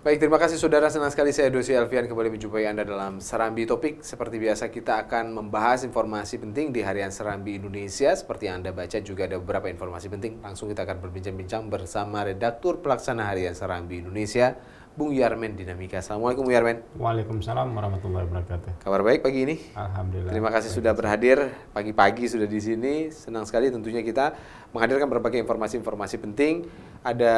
Baik, terima kasih saudara. Senang sekali saya Dosi Alfian kembali menjumpai Anda dalam Serambi Topik. Seperti biasa kita akan membahas informasi penting di Harian Serambi Indonesia. Seperti yang Anda baca juga ada beberapa informasi penting. Langsung kita akan berbincang-bincang bersama Redaktur Pelaksana Harian Serambi Indonesia, Bung Yarmen Dinamika. Assalamualaikum Bung Yarmen. Waalaikumsalam warahmatullahi wabarakatuh. Kabar baik pagi ini? Alhamdulillah. Terima kasih sudah berhadir pagi-pagi sudah di sini. Senang sekali tentunya kita menghadirkan berbagai informasi-informasi penting. Ada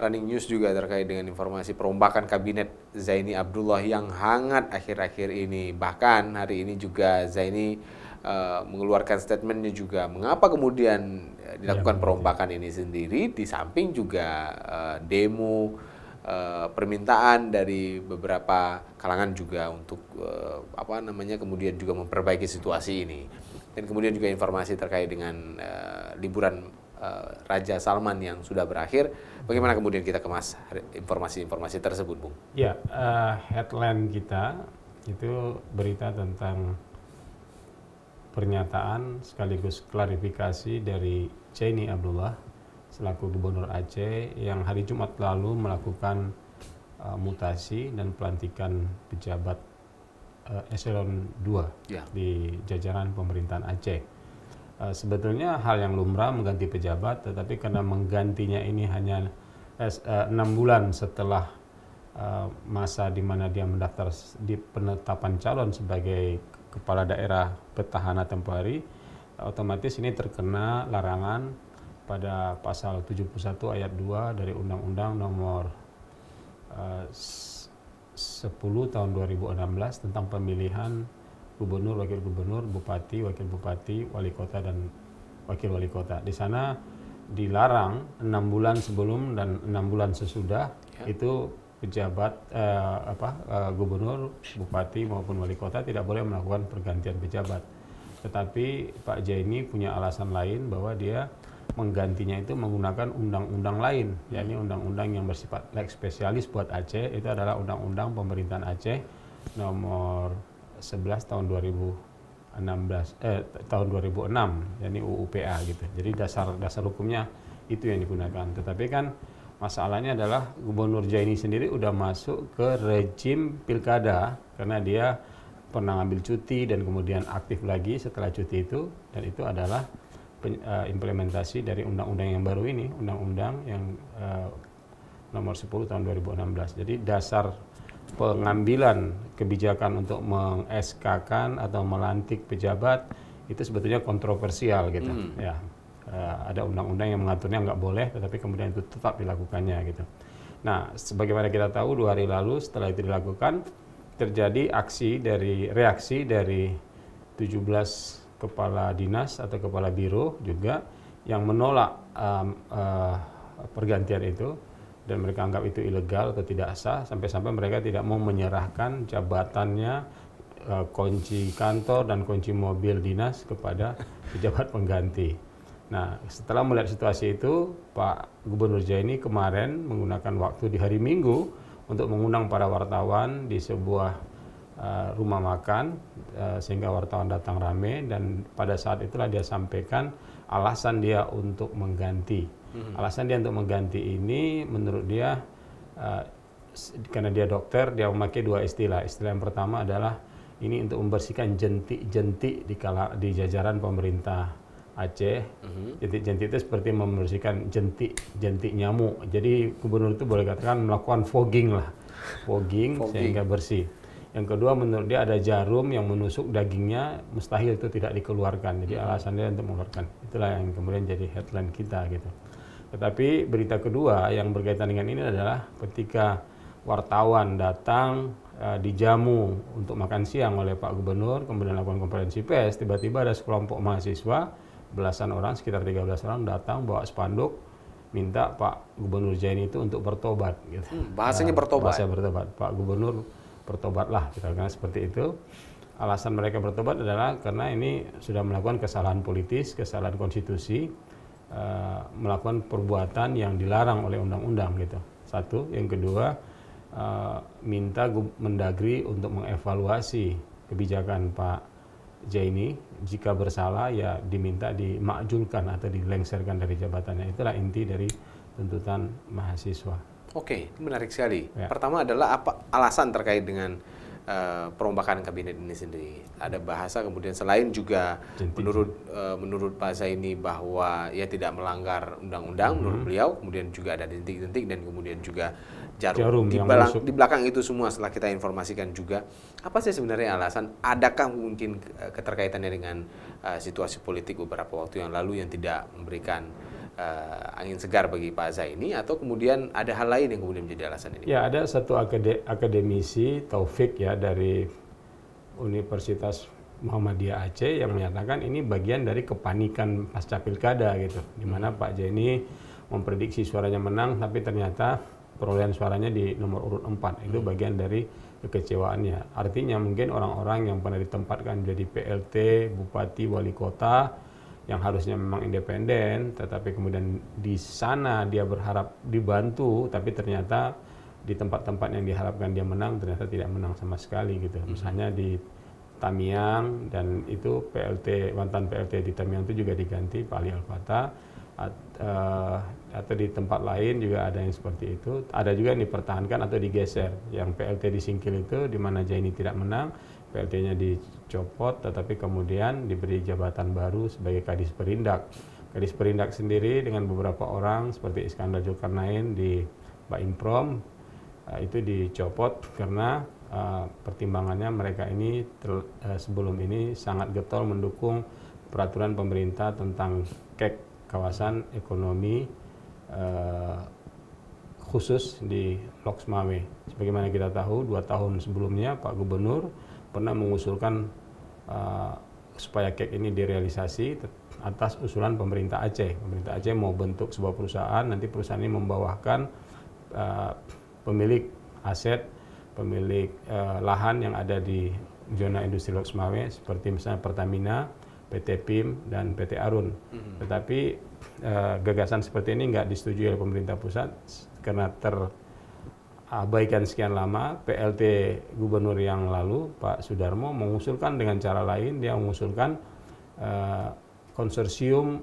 running news juga terkait dengan informasi perombakan kabinet Zaini Abdullah yang hangat akhir-akhir ini. Bahkan hari ini juga Zaini mengeluarkan statementnya juga mengapa kemudian dilakukan perombakan ini sendiri, di samping juga demo permintaan dari beberapa kalangan juga untuk kemudian juga memperbaiki situasi ini. Dan kemudian juga informasi terkait dengan liburan Raja Salman yang sudah berakhir. Bagaimana kemudian kita kemas informasi-informasi tersebut, Bung? Ya, headline kita itu berita tentang pernyataan sekaligus klarifikasi dari Zaini Abdullah selaku Gubernur Aceh yang hari Jumat lalu melakukan mutasi dan pelantikan pejabat eselon 2 di jajaran pemerintahan Aceh. Sebetulnya hal yang lumrah mengganti pejabat, tetapi karena menggantinya ini hanya 6 bulan setelah masa di mana dia mendaftar di penetapan calon sebagai kepala daerah petahana tempoh hari, otomatis ini terkena larangan pada pasal 71 ayat 2 dari Undang-Undang nomor 10 tahun 2016 tentang pemilihan gubernur, wakil gubernur, bupati, wakil bupati, wali kota, dan wakil wali kota. Di sana dilarang 6 bulan sebelum dan 6 bulan sesudah itu pejabat gubernur, bupati maupun wali kota tidak boleh melakukan pergantian pejabat. Tetapi Pak Zaini punya alasan lain bahwa dia menggantinya itu menggunakan undang-undang lain, yakni undang-undang yang bersifat lex spesialis buat Aceh. Itu adalah Undang-Undang Pemerintahan Aceh nomor 11 tahun 2006, yakni UUPA gitu. Jadi dasar hukumnya itu yang digunakan. Tetapi kan masalahnya adalah Gubernur Zaini sendiri udah masuk ke rejim pilkada karena dia pernah ngambil cuti dan kemudian aktif lagi setelah cuti itu, dan itu adalah implementasi dari undang-undang yang baru ini, undang-undang yang nomor 10 tahun 2016. Jadi dasar pengambilan kebijakan untuk meng-SK-kan atau melantik pejabat itu sebetulnya kontroversial gitu. Ya, ada undang-undang yang mengaturnya nggak boleh, tetapi kemudian itu tetap dilakukannya gitu. Nah, sebagaimana kita tahu 2 hari lalu setelah itu dilakukan, terjadi reaksi dari 17 kepala dinas atau kepala biro juga yang menolak pergantian itu, dan mereka anggap itu ilegal atau tidak sah, sampai-sampai mereka tidak mau menyerahkan jabatannya, kunci kantor dan kunci mobil dinas kepada pejabat pengganti. Nah, setelah melihat situasi itu, Pak Gubernur Zaini kemarin menggunakan waktu di hari Minggu untuk mengundang para wartawan di sebuah rumah makan, sehingga wartawan datang ramai, dan pada saat itulah dia sampaikan alasan dia untuk mengganti. Alasan dia untuk mengganti ini menurut dia karena dia dokter, dia memakai 2 istilah. Istilah yang pertama adalah ini untuk membersihkan jentik-jentik di jajaran pemerintah Aceh. Jentik-jentik itu seperti membersihkan jentik nyamuk. Jadi gubernur itu boleh katakan melakukan fogging sehingga bersih. Yang kedua, menurut dia ada jarum yang menusuk dagingnya, mustahil itu tidak dikeluarkan. Jadi alasan dia untuk mengeluarkan. Itulah yang kemudian jadi headline kita gitu. Tetapi berita kedua yang berkaitan dengan ini adalah ketika wartawan datang dijamu untuk makan siang oleh Pak Gubernur, kemudian lakukan konferensi pers, tiba-tiba ada sekelompok mahasiswa, belasan orang, sekitar 13 orang datang bawa spanduk minta Pak Gubernur Zaini itu untuk bertobat gitu. Bahasanya bertobat. Bahasa bertobat. Pak Gubernur bertobatlah, kita katakan seperti itu. Alasan mereka bertobat adalah karena ini sudah melakukan kesalahan politis, kesalahan konstitusi, melakukan perbuatan yang dilarang oleh undang-undang gitu. Satu, yang kedua, minta Mendagri untuk mengevaluasi kebijakan Pak Zaini. Jika bersalah ya diminta dimakjulkan atau dilengserkan dari jabatannya. Itulah inti dari tuntutan mahasiswa. Oke, menarik sekali. Ya. Pertama adalah apa alasan terkait dengan perombakan kabinet ini sendiri? Ada bahasa kemudian selain juga menurut Pak Zaini bahwa ia tidak melanggar undang-undang menurut beliau, kemudian juga ada dentik-dentik dan kemudian juga jarum. Di belakang itu semua setelah kita informasikan juga, apa sih sebenarnya alasan? Adakah mungkin keterkaitannya dengan situasi politik beberapa waktu yang lalu yang tidak memberikan angin segar bagi Pak Zaini, atau kemudian ada hal lain yang kemudian menjadi alasan ini? Ya, ada satu akademisi Taufik ya dari Universitas Muhammadiyah Aceh yang menyatakan ini bagian dari kepanikan pasca pilkada gitu, di mana Pak Zaini memprediksi suaranya menang tapi ternyata perolehan suaranya di nomor urut 4. Itu bagian dari kekecewaannya. Artinya mungkin orang-orang yang pernah ditempatkan jadi PLT, bupati, wali kota yang harusnya memang independen, tetapi kemudian di sana dia berharap dibantu, tapi ternyata di tempat-tempat yang diharapkan dia menang, ternyata tidak menang sama sekali gitu. Misalnya di Tamiang, dan itu mantan PLT di Tamiang itu juga diganti Pak Ali Al-Fatah, atau di tempat lain juga ada yang seperti itu. Ada juga yang dipertahankan atau digeser. Yang PLT di Singkil itu, di mana Zaini tidak menang, PLT-nya dicopot, tetapi kemudian diberi jabatan baru sebagai Kadis Perindak. Kadis Perindak sendiri dengan beberapa orang seperti Iskandar Zulkarnain di Baimprom itu dicopot karena pertimbangannya mereka ini sebelum ini sangat getol mendukung peraturan pemerintah tentang KEK, kawasan ekonomi khusus di Loks Mawé. Sebagaimana kita tahu, 2 tahun sebelumnya Pak Gubernur pernah mengusulkan supaya KEK ini direalisasi atas usulan pemerintah Aceh. Pemerintah Aceh mau bentuk sebuah perusahaan, nanti perusahaan ini membawakan pemilik aset, pemilik lahan yang ada di zona industri Loks Mawé seperti misalnya Pertamina, PT PIM, dan PT Arun. Tetapi gagasan seperti ini nggak disetujui oleh pemerintah pusat karena abaikan sekian lama. PLT Gubernur yang lalu, Pak Sudarmo, mengusulkan dengan cara lain. Dia mengusulkan konsorsium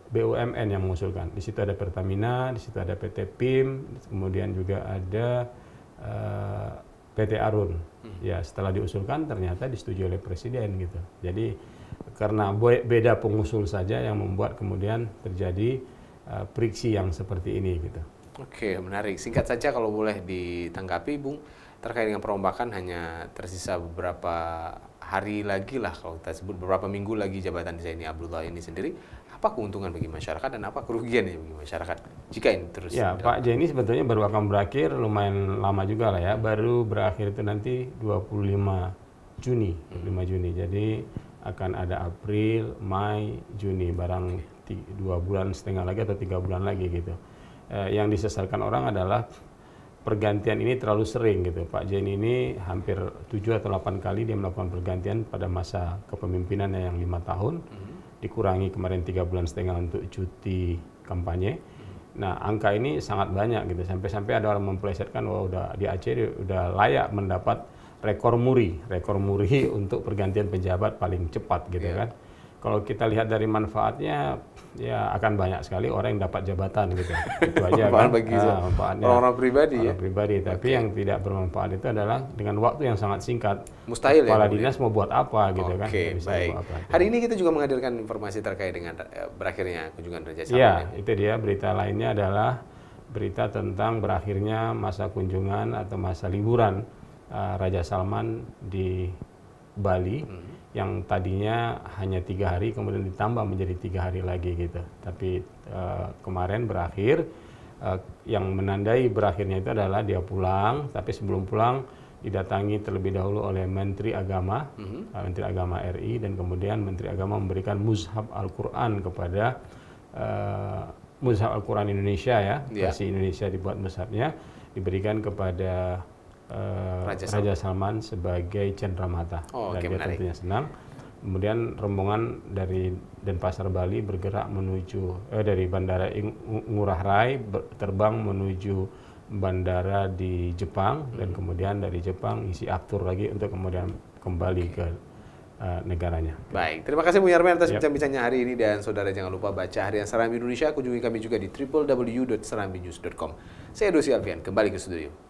BUMN yang mengusulkan. Di situ ada Pertamina, di situ ada PT PIM, kemudian juga ada PT Arun. Ya, setelah diusulkan ternyata disetujui oleh Presiden gitu. Jadi karena beda pengusul saja yang membuat kemudian terjadi friksi yang seperti ini gitu. Oke, menarik. Singkat saja kalau boleh ditanggapi, Bung, terkait dengan perombakan hanya tersisa beberapa hari lagi lah, kalau kita sebut beberapa minggu lagi jabatan Zaini Abdullah ini sendiri. Apa keuntungan bagi masyarakat dan apa kerugian bagi masyarakat jika ini terus? Ya, Pak Zaini sebetulnya baru akan berakhir lumayan lama juga lah ya. Baru berakhir itu nanti 25 Juni. Jadi akan ada April, Mei, Juni, barang 2 bulan setengah lagi atau 3 bulan lagi gitu. Yang disesalkan orang adalah pergantian ini terlalu sering gitu. Pak Zaini ini hampir 7 atau 8 kali dia melakukan pergantian pada masa kepemimpinannya yang 5 tahun. Dikurangi kemarin 3 bulan setengah untuk cuti kampanye. Nah, angka ini sangat banyak gitu. Sampai-sampai ada orang memplesetkan bahwa udah di Aceh udah layak mendapat rekor muri untuk pergantian pejabat paling cepat gitu kan. Kalau kita lihat dari manfaatnya, ya akan banyak sekali orang yang dapat jabatan gitu. Itu aja kan. Manfaatnya orang pribadi ya. Pribadi, tapi yang tidak bermanfaat itu adalah dengan waktu yang sangat singkat. Mustahil Kepala dinas mau buat apa gitu kan. Oke, baik. Hari ini kita juga menghadirkan informasi terkait dengan berakhirnya kunjungan Raja Salman. Iya, itu dia. Berita lainnya adalah berita tentang berakhirnya masa kunjungan atau masa liburan Raja Salman di Bali. Yang tadinya hanya 3 hari kemudian ditambah menjadi 3 hari lagi gitu. Tapi kemarin berakhir, yang menandai berakhirnya itu adalah dia pulang, tapi sebelum pulang didatangi terlebih dahulu oleh Menteri Agama, Menteri Agama RI, dan kemudian Menteri Agama memberikan Mushaf Al-Quran kepada Mushaf Al-Quran Indonesia ya, versi Indonesia dibuat mushafnya, diberikan kepada Raja Salman sebagai cenderamata. Dan dia tentunya senang. Kemudian rombongan dari Denpasar Bali bergerak menuju dari Bandara Ngurah Rai terbang menuju bandara di Jepang, dan kemudian dari Jepang isi aftur lagi untuk kemudian kembali ke negaranya. Baik, terima kasih Bung Yarmen atas Yap. bincang-bincangnya hari ini, dan saudara jangan lupa baca Harian Serambi Indonesia, kunjungi kami juga di www.serambinews.com. Saya Dosi Alfian, kembali ke studio.